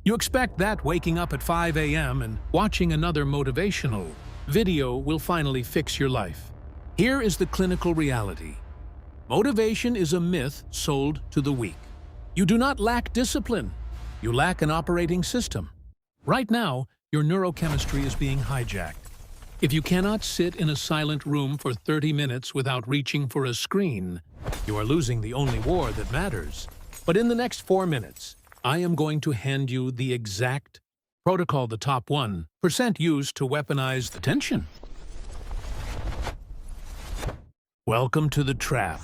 You expect that waking up at 5 a.m. and watching another motivational video will finally fix your life. Here is the clinical reality. Motivation is a myth sold to the weak. You do not lack discipline. You lack an operating system. Right now, your neurochemistry is being hijacked. If you cannot sit in a silent room for 30 minutes without reaching for a screen, you are losing the only war that matters. But in the next 4 minutes, I am going to hand you the exact protocol, the top 1% used to weaponize attention. Welcome to the trap.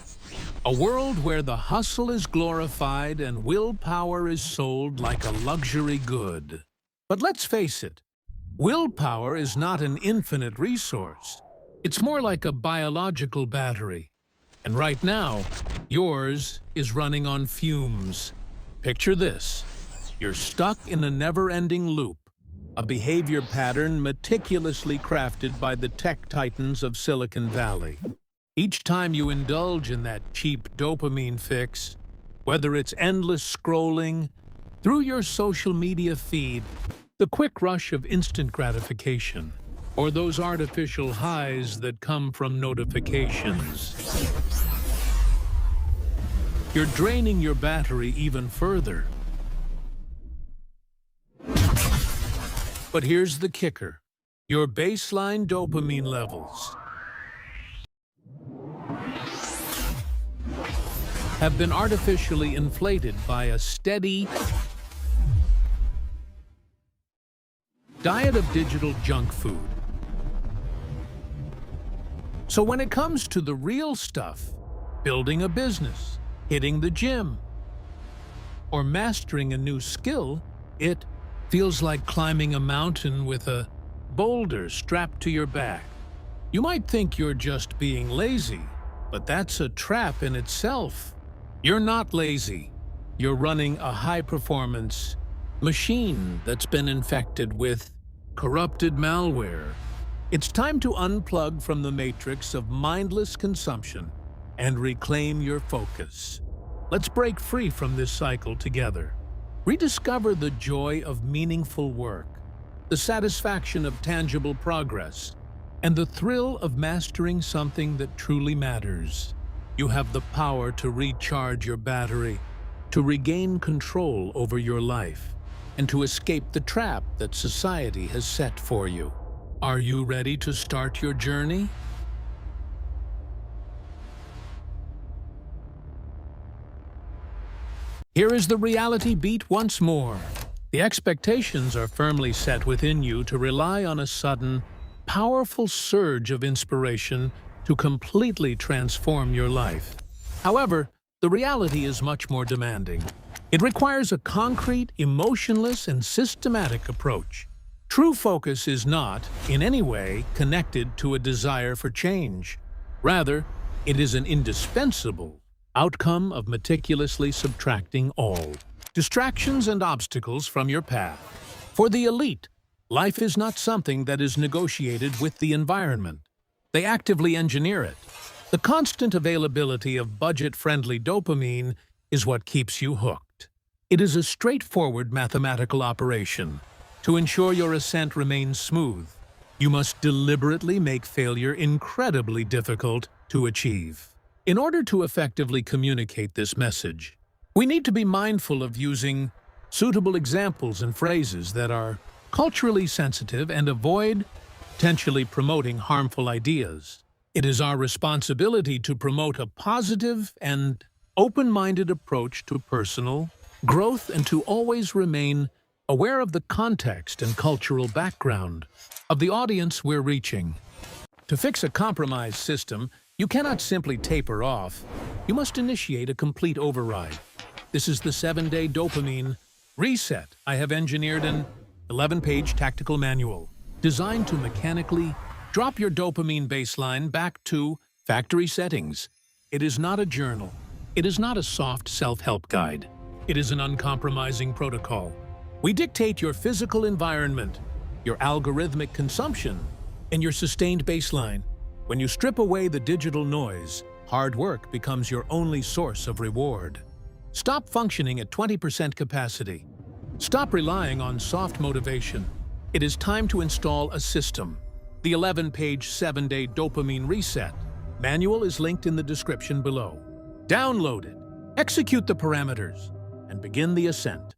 A world where the hustle is glorified and willpower is sold like a luxury good. But let's face it, willpower is not an infinite resource. It's more like a biological battery. And right now, yours is running on fumes. Picture this. You're stuck in a never-ending loop, a behavior pattern meticulously crafted by the tech titans of Silicon Valley. Each time you indulge in that cheap dopamine fix, whether it's endless scrolling through your social media feed, the quick rush of instant gratification, or those artificial highs that come from notifications, you're draining your battery even further. But here's the kicker. Your baseline dopamine levels have been artificially inflated by a steady diet of digital junk food. So when it comes to the real stuff, building a business, hitting the gym, or mastering a new skill, it feels like climbing a mountain with a boulder strapped to your back. You might think you're just being lazy, but that's a trap in itself. You're not lazy. You're running a high-performance machine that's been infected with corrupted malware. It's time to unplug from the matrix of mindless consumption and reclaim your focus. Let's break free from this cycle together. Rediscover the joy of meaningful work, the satisfaction of tangible progress, and the thrill of mastering something that truly matters. You have the power to recharge your battery, to regain control over your life, and to escape the trap that society has set for you. Are you ready to start your journey? Here is the reality beat once more. The expectations are firmly set within you to rely on a sudden, powerful surge of inspiration to completely transform your life. However, the reality is much more demanding. It requires a concrete, emotionless, and systematic approach. True focus is not, in any way, connected to a desire for change. Rather, it is an indispensable outcome of meticulously subtracting all distractions and obstacles from your path. For the elite, life is not something that is negotiated with the environment. They actively engineer it. The constant availability of budget-friendly dopamine is what keeps you hooked. It is a straightforward mathematical operation. To ensure your ascent remains smooth, you must deliberately make failure incredibly difficult to achieve. In order to effectively communicate this message, we need to be mindful of using suitable examples and phrases that are culturally sensitive and avoid potentially promoting harmful ideas. It is our responsibility to promote a positive and open-minded approach to personal growth and to always remain aware of the context and cultural background of the audience we're reaching. To fix a compromised system, you cannot simply taper off. You must initiate a complete override. This is the 7-day dopamine reset. I have engineered an 11-page tactical manual designed to mechanically drop your dopamine baseline back to factory settings. It is not a journal. It is not a soft self-help guide. It is an uncompromising protocol. We dictate your physical environment, your algorithmic consumption, and your sustained baseline. When you strip away the digital noise, hard work becomes your only source of reward. Stop functioning at 20% capacity. Stop relying on soft motivation. It is time to install a system. The 11-page 7-day dopamine reset manual is linked in the description below. Download it, execute the parameters, and begin the ascent.